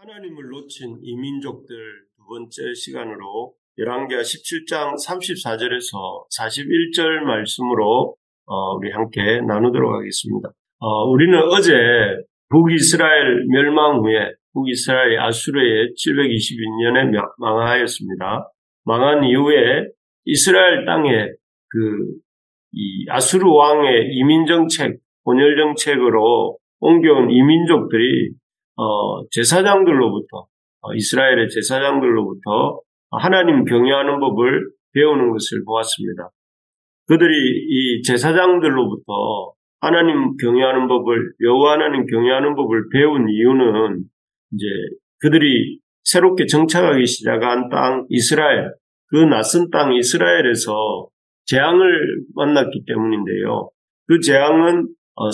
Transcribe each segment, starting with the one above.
하나님을 놓친 이민족들 두 번째 시간으로 열왕기하 17장 34절에서 41절 말씀으로 우리 함께 나누도록 하겠습니다. 우리는 어제 북이스라엘 멸망 후에 북이스라엘이 아수르의 722년에 망하였습니다. 망한 이후에 이스라엘 땅에 이 아수르 왕의 이민정책, 본열정책으로 옮겨온 이민족들이 제사장들로부터, 이스라엘의 제사장들로부터 하나님 경외하는 법을 배우는 것을 보았습니다. 그들이 이 제사장들로부터 하나님 경외하는 법을, 여호와 하나님 경외하는 법을 배운 이유는 이제 그들이 새롭게 정착하기 시작한 땅 이스라엘, 그 낯선 땅 이스라엘에서 재앙을 만났기 때문인데요. 그 재앙은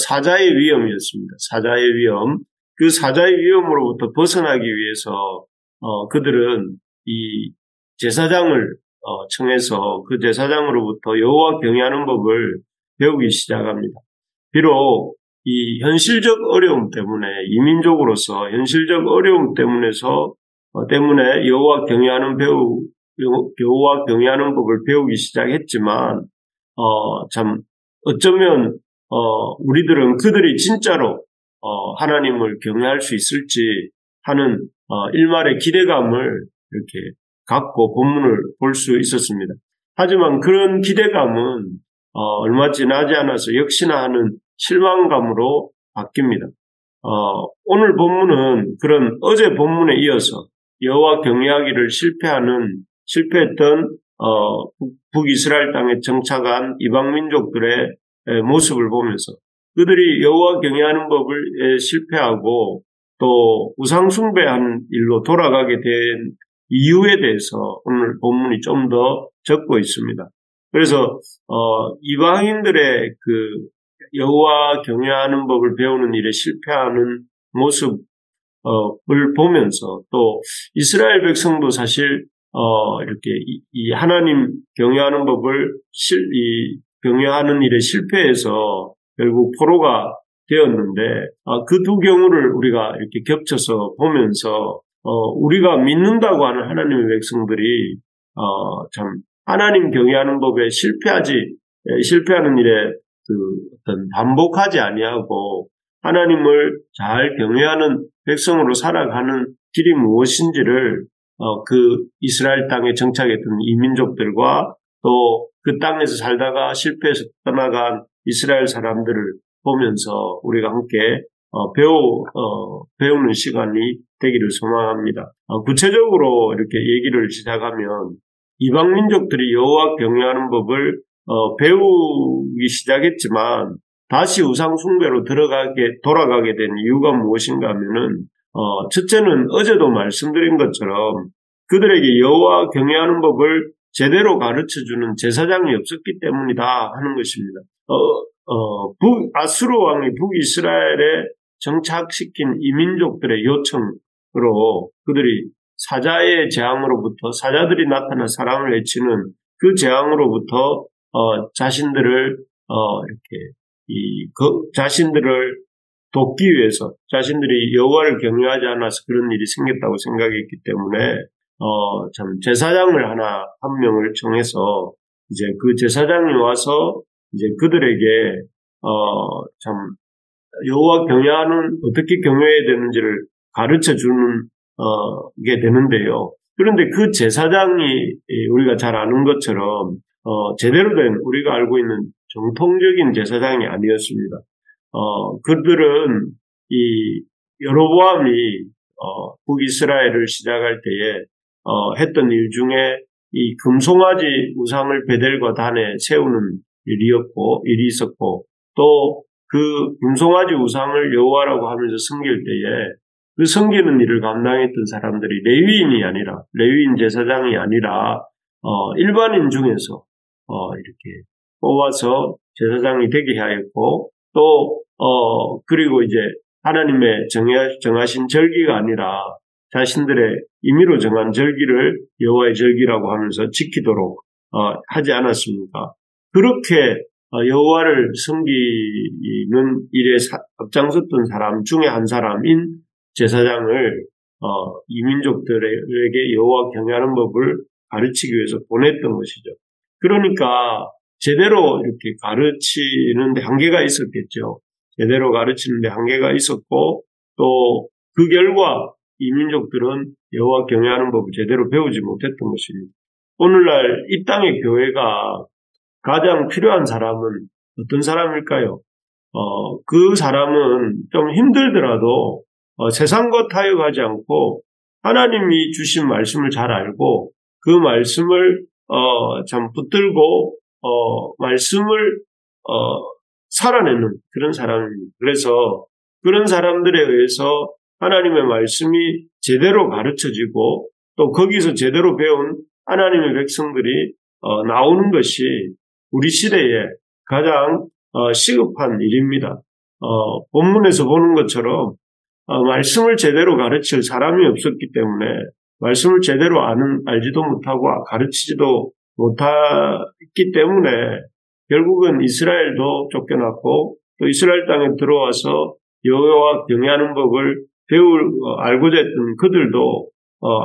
사자의 위험이었습니다. 사자의 위험. 그 사자의 위험으로부터 벗어나기 위해서 그들은 이 제사장을 청해서 그 제사장으로부터 여호와 경외하는 법을 배우기 시작합니다. 비록 이 현실적 어려움 때문에 이민족으로서 현실적 어려움 때문에 여호와 경외하는 법을 배우기 시작했지만 참 어쩌면 우리들은 그들이 진짜로 하나님을 경외할 수 있을지 하는 일말의 기대감을 이렇게 갖고 본문을 볼 수 있었습니다. 하지만 그런 기대감은 얼마 지나지 않아서 역시나 하는 실망감으로 바뀝니다. 오늘 본문은 그런 어제 본문에 이어서 여호와 경외하기를 실패했던 북이스라엘 땅에 정착한 이방 민족들의 모습을 보면서 그들이 여호와 경외하는 법을 실패하고 또 우상 숭배하는 일로 돌아가게 된 이유에 대해서 오늘 본문이 좀 더 적고 있습니다. 그래서 이방인들의 그 여호와 경외하는 법을 배우는 일에 실패하는 모습을 보면서 또 이스라엘 백성도 사실 이렇게 이 하나님 경외하는 법을 경외하는 일에 실패해서 결국 포로가 되었는데 그 두 경우를 우리가 이렇게 겹쳐서 보면서 우리가 믿는다고 하는 하나님의 백성들이 참 하나님 경외하는 법에 실패하는 일에 어떤 반복하지 아니하고 하나님을 잘 경외하는 백성으로 살아가는 길이 무엇인지를 그 이스라엘 땅에 정착했던 이민족들과 또 그 땅에서 살다가 실패해서 떠나간 이스라엘 사람들을 보면서 우리가 함께 배우는 시간이 되기를 소망합니다. 구체적으로 이렇게 얘기를 시작하면 이방 민족들이 여호와 경외하는 법을 배우기 시작했지만 다시 우상 숭배로 돌아가게 된 이유가 무엇인가 하면은 첫째는 어제도 말씀드린 것처럼 그들에게 여호와 경외하는 법을 제대로 가르쳐주는 제사장이 없었기 때문이다 하는 것입니다. 아수르 왕이 북이스라엘에 정착시킨 이민족들의 요청으로 그들이 사자의 재앙으로부터 사자들이 나타나 사람을 해치는 그 재앙으로부터 자신들을 자신들을 돕기 위해서 자신들이 여호와를 경외하지 않아서 그런 일이 생겼다고 생각했기 때문에 참 제사장을 한 명을 정해서 이제 그 제사장이 와서 이제 그들에게 참 여호와 어떻게 경외해야 되는지를 가르쳐 주는 게 되는데요. 그런데 그 제사장이 우리가 잘 아는 것처럼 제대로 된 우리가 알고 있는 정통적인 제사장이 아니었습니다. 그들은 이 여로보암이 북이스라엘을 시작할 때에 했던 일 중에 이 금송아지 우상을 베델과 단에 세우는 일이 있었고 또 그 금송아지 우상을 여호와라고 하면서 섬길 때에 그 섬기는 일을 감당했던 사람들이 레위인 제사장이 아니라 일반인 중에서 이렇게 뽑아서 제사장이 되게 하였고 또 그리고 이제 하나님의 정하신 절기가 아니라 자신들의 임의로 정한 절기를 여호와의 절기라고 하면서 지키도록 하지 않았습니까? 그렇게 여호와를 섬기는 일에 앞장섰던 사람 중에 한 사람인 제사장을 이민족들에게 여호와 경외하는 법을 가르치기 위해서 보냈던 것이죠. 그러니까 제대로 이렇게 가르치는데 한계가 있었겠죠. 제대로 가르치는데 한계가 있었고 또 그 결과 이민족들은 여호와 경외하는 법을 제대로 배우지 못했던 것입니다. 오늘날 이 땅의 교회가 가장 필요한 사람은 어떤 사람일까요? 그 사람은 좀 힘들더라도 세상과 타협하지 않고 하나님이 주신 말씀을 잘 알고 그 말씀을 참 붙들고 말씀을 살아내는 그런 사람입니다. 그래서 그런 사람들에 의해서 하나님의 말씀이 제대로 가르쳐지고 또 거기서 제대로 배운 하나님의 백성들이 나오는 것이 우리 시대에 가장 시급한 일입니다. 본문에서 보는 것처럼 말씀을 제대로 가르칠 사람이 없었기 때문에 말씀을 제대로 알지도 못하고 가르치지도 못했기 때문에 결국은 이스라엘도 쫓겨났고 또 이스라엘 땅에 들어와서 여호와 경외하는 법을 알고자 했던 그들도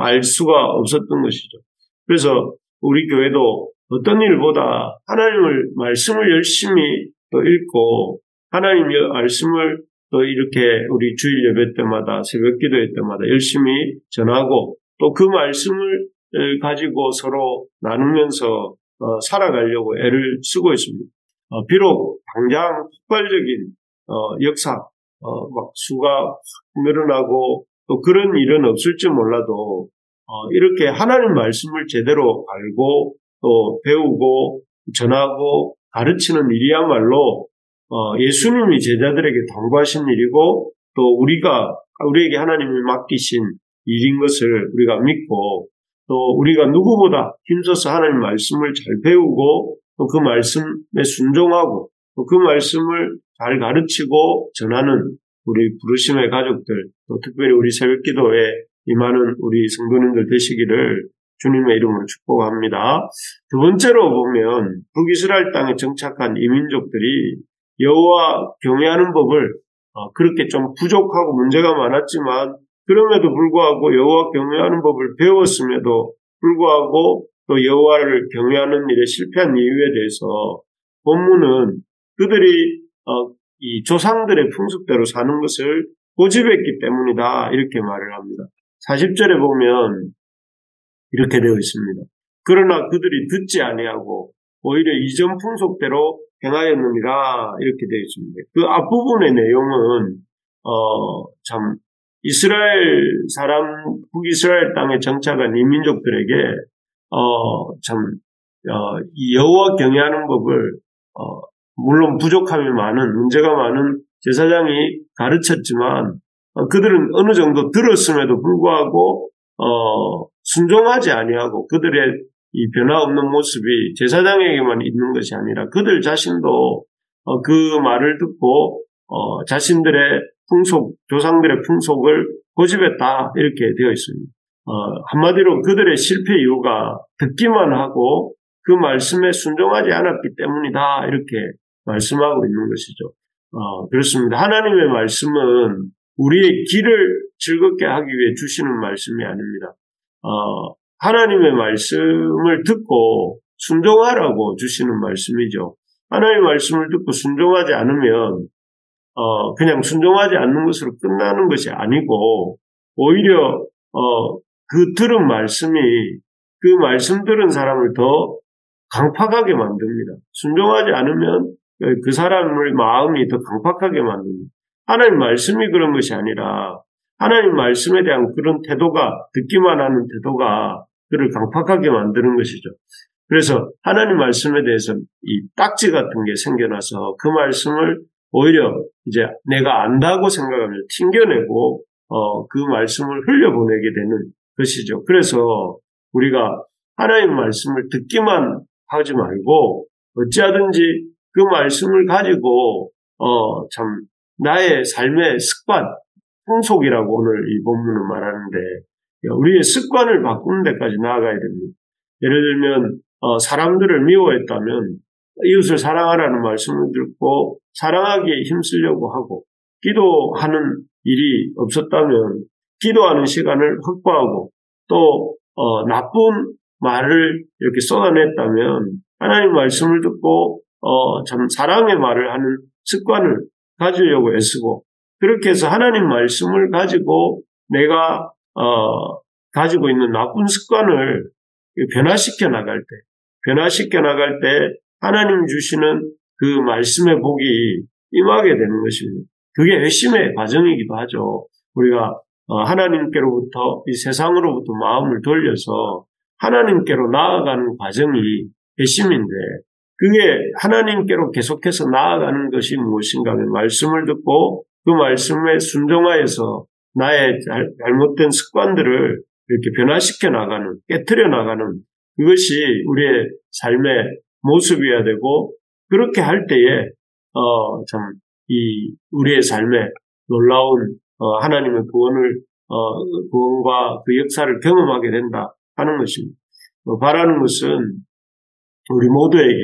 알 수가 없었던 것이죠. 그래서 우리 교회도 어떤 일보다 하나님의 말씀을 열심히 또 읽고 하나님의 말씀을 또 이렇게 우리 주일 예배 때마다 새벽 기도회 때마다 열심히 전하고 또 그 말씀을 가지고 서로 나누면서 살아가려고 애를 쓰고 있습니다. 비록 당장 폭발적인 역사, 막 수가 늘어나고 또 그런 일은 없을지 몰라도 이렇게 하나님 말씀을 제대로 알고 또 배우고 전하고 가르치는 일이야말로 예수님이 제자들에게 당부하신 일이고 또 우리에게 하나님이 맡기신 일인 것을 우리가 믿고 또 우리가 누구보다 힘써서 하나님 말씀을 잘 배우고 또 그 말씀에 순종하고 또 그 말씀을 잘 가르치고 전하는 우리 부르심의 가족들 또 특별히 우리 새벽기도에 임하는 우리 성도님들 되시기를 주님의 이름으로 축복합니다. 두 번째로 보면 북이스라엘 땅에 정착한 이민족들이 여호와 경외하는 법을 그렇게 좀 부족하고 문제가 많았지만 그럼에도 불구하고 여호와 경외하는 법을 배웠음에도 불구하고 또 여호와를 경외하는 일에 실패한 이유에 대해서 본문은 그들이 이 조상들의 풍습대로 사는 것을 고집했기 때문이다 이렇게 말을 합니다. 40절에 보면 이렇게 되어 있습니다. 그러나 그들이 듣지 아니하고 오히려 이전 풍속대로 행하였느니라 이렇게 되어 있습니다. 그 앞부분의 내용은 참 이스라엘 사람 북이스라엘 땅에 정착한 이민족들에게 이 여호와 경외하는 법을 물론 부족함이 많은 문제가 많은 제사장이 가르쳤지만 그들은 어느 정도 들었음에도 불구하고 순종하지 아니하고 그들의 이 변화없는 모습이 제사장에게만 있는 것이 아니라 그들 자신도 그 말을 듣고 자신들의 풍속, 조상들의 풍속을 고집했다 이렇게 되어 있습니다. 한마디로 그들의 실패 이유가 듣기만 하고 그 말씀에 순종하지 않았기 때문이다 이렇게 말씀하고 있는 것이죠. 그렇습니다. 하나님의 말씀은 우리의 길을 즐겁게 하기 위해 주시는 말씀이 아닙니다. 하나님의 말씀을 듣고 순종하라고 주시는 말씀이죠. 하나님의 말씀을 듣고 순종하지 않으면 그냥 순종하지 않는 것으로 끝나는 것이 아니고 오히려 그 들은 말씀이 그 말씀 들은 사람을 더 강팍하게 만듭니다. 순종하지 않으면 그 사람의 마음이 더 강팍하게 만듭니다. 하나님 말씀이 그런 것이 아니라 하나님 말씀에 대한 그런 태도가 듣기만 하는 태도가 그를 강팍하게 만드는 것이죠. 그래서 하나님 말씀에 대해서 이 딱지 같은 게 생겨나서 그 말씀을 오히려 이제 내가 안다고 생각하며 튕겨내고 그 말씀을 흘려보내게 되는 것이죠. 그래서 우리가 하나님 말씀을 듣기만 하지 말고 어찌하든지 그 말씀을 가지고 참 나의 삶의 습관, 풍속이라고 오늘 이 본문은 말하는데 우리의 습관을 바꾸는 데까지 나아가야 됩니다. 예를 들면 사람들을 미워했다면 이웃을 사랑하라는 말씀을 듣고 사랑하기에 힘쓰려고 하고 기도하는 일이 없었다면 기도하는 시간을 확보하고 또 나쁜 말을 이렇게 쏟아냈다면 하나님 말씀을 듣고 참 사랑의 말을 하는 습관을 가지려고 애쓰고 그렇게 해서 하나님 말씀을 가지고 내가 가지고 있는 나쁜 습관을 변화시켜 나갈 때 하나님 주시는 그 말씀의 복이 임하게 되는 것입니다. 그게 회심의 과정이기도 하죠. 우리가 하나님께로부터 이 세상으로부터 마음을 돌려서 하나님께로 나아가는 과정이 회심인데 그게 하나님께로 계속해서 나아가는 것이 무엇인가 하면 말씀을 듣고 그 말씀에 순종하여서 나의 잘못된 습관들을 이렇게 변화시켜 나가는, 깨트려 나가는 그것이 우리의 삶의 모습이어야 되고 그렇게 할 때에 참 이 우리의 삶에 놀라운 하나님의 구원과 그 역사를 경험하게 된다 하는 것입니다. 바라는 것은 우리 모두에게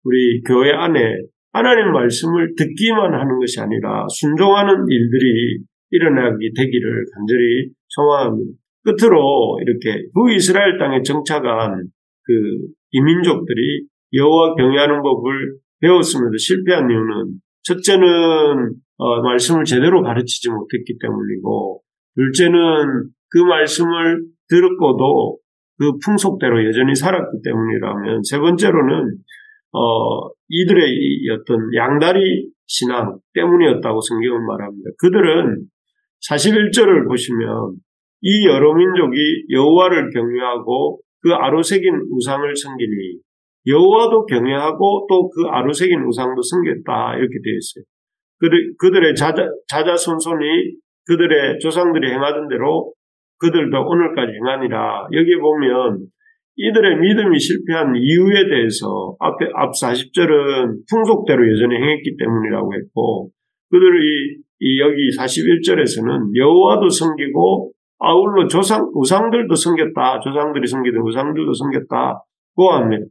우리 교회 안에 하나님 말씀을 듣기만 하는 것이 아니라 순종하는 일들이 일어나게 되기를 간절히 소망합니다. 끝으로 이렇게 북이스라엘 땅에 정착한 그 이민족들이 여호와 경외하는 법을 배웠음에도 실패한 이유는 첫째는 말씀을 제대로 가르치지 못했기 때문이고 둘째는 그 말씀을 들었고도 그 풍속대로 여전히 살았기 때문이라면 세 번째로는 이들의 어떤 양다리 신앙 때문이었다고 성경은 말합니다. 그들은 41절을 보시면 이 여러 민족이 여호와를 경외하고 그 아로새긴 우상을 섬기니 여호와도 경외하고 또 그 아로새긴 우상도 섬겼다 이렇게 되어 있어요. 그들의 자자손손이 그들의 조상들이 행하던 대로 그들도 오늘까지 행하니라. 여기 보면 이들의 믿음이 실패한 이유에 대해서 앞 40절은 풍속대로 여전히 행했기 때문이라고 했고 그들이 여기 41절에서는 여호와도 섬기고 아울러 우상들도 섬겼다. 조상들이 섬기던 우상들도 섬겼다고 합니다.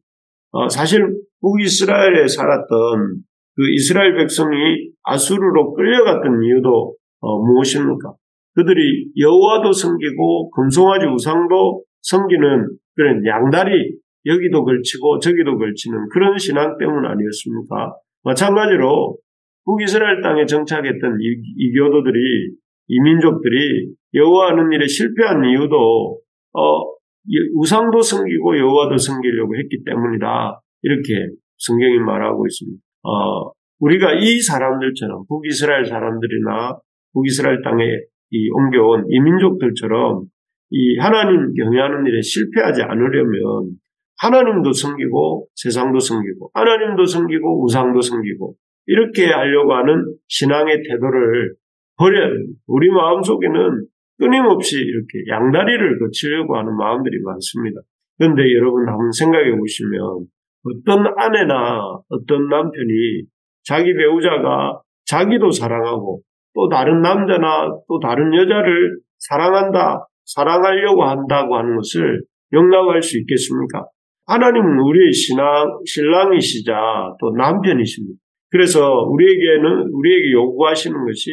사실 북이스라엘에 살았던 그 이스라엘 백성이 아수르로 끌려갔던 이유도 무엇입니까? 그들이 여호와도 섬기고 금송아지 우상도 섬기는 그런 양다리 여기도 걸치고 저기도 걸치는 그런 신앙 때문 아니었습니까? 마찬가지로 북이스라엘 땅에 정착했던 이교도들이 이민족들이 여호와하는 일에 실패한 이유도 우상도 섬기고 여호와도 섬기려고 했기 때문이다. 이렇게 성경이 말하고 있습니다. 우리가 이 사람들처럼 북이스라엘 사람들이나 북이스라엘 땅에 옮겨온 이민족들처럼 이 하나님 경외하는 일에 실패하지 않으려면 하나님도 섬기고 세상도 섬기고 하나님도 섬기고 우상도 섬기고 이렇게 하려고 하는 신앙의 태도를 버려야 됩니다. 우리 마음속에는 끊임없이 이렇게 양다리를 거치려고 하는 마음들이 많습니다. 그런데 여러분 한번 생각해 보시면 어떤 아내나 어떤 남편이 자기 배우자가 자기도 사랑하고 또 다른 남자나 또 다른 여자를 사랑하려고 한다고 하는 것을 용납할 수 있겠습니까? 하나님은 우리의 신랑이시자 또 남편이십니다. 그래서 우리에게 요구하시는 것이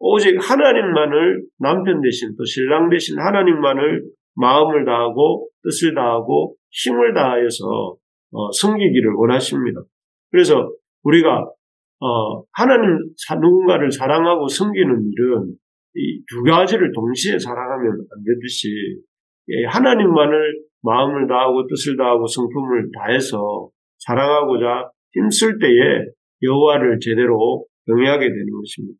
오직 하나님만을 남편 대신 또 신랑 대신 하나님만을 마음을 다하고 뜻을 다하고 힘을 다하여서 섬기기를 원하십니다. 그래서 우리가 누군가를 사랑하고 섬기는 일은 이 두 가지를 동시에 사랑하면 안 되듯이 하나님만을 마음을 다하고 뜻을 다하고 성품을 다해서 사랑하고자 힘쓸 때에 여호와를 제대로 경외하게 되는 것입니다.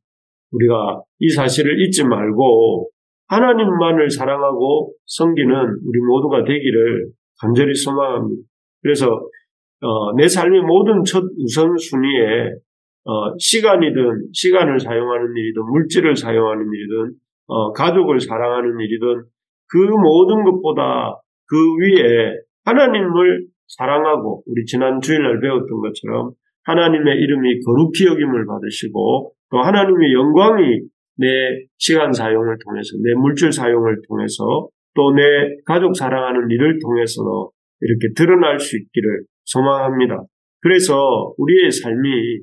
우리가 이 사실을 잊지 말고 하나님만을 사랑하고 섬기는 우리 모두가 되기를 간절히 소망합니다. 그래서 내 삶의 모든 첫 우선순위에 시간을 사용하는 일이든 물질을 사용하는 일이든 가족을 사랑하는 일이든 그 모든 것보다 그 위에 하나님을 사랑하고 우리 지난 주일날 배웠던 것처럼 하나님의 이름이 거룩히 여김을 받으시고 또 하나님의 영광이 내 시간 사용을 통해서 내 물질 사용을 통해서 또 내 가족 사랑하는 일을 통해서 이렇게 드러날 수 있기를 소망합니다. 그래서 우리의 삶이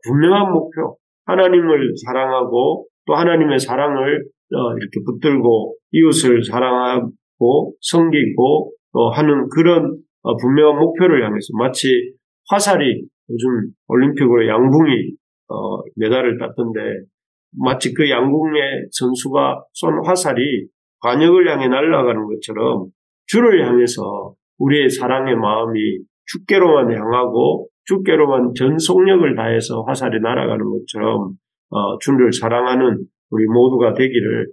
분명한 목표, 하나님을 사랑하고 또 하나님의 사랑을 이렇게 붙들고 이웃을 사랑하고 섬기고 또 하는 그런 분명한 목표를 향해서 마치 화살이 요즘 올림픽으로 양궁이 메달을 땄던데 마치 그 양궁의 선수가 쏜 화살이 관역을 향해 날아가는 것처럼 주를 향해서 우리의 사랑의 마음이 주께로만 향하고 주께로만 전 속력을 다해서 화살이 날아가는 것처럼 주를 사랑하는 우리 모두가 되기를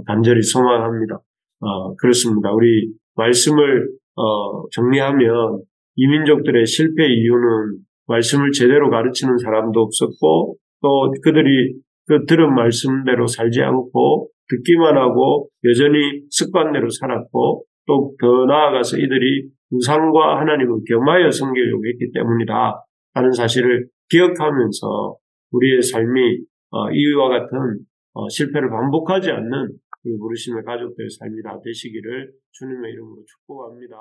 간절히 소망합니다. 그렇습니다. 우리 말씀을 정리하면 이민족들의 실패 이유는 말씀을 제대로 가르치는 사람도 없었고 또 그들이 그 들은 말씀대로 살지 않고 듣기만 하고 여전히 습관대로 살았고 또 더 나아가서 이들이 우상과 하나님을 겸하여 섬기려고 했기 때문이다 하는 사실을 기억하면서 우리의 삶이 이와 같은 실패를 반복하지 않는 우리 부르심의 가족들의 삶이 다 되시기를 주님의 이름으로 축복합니다.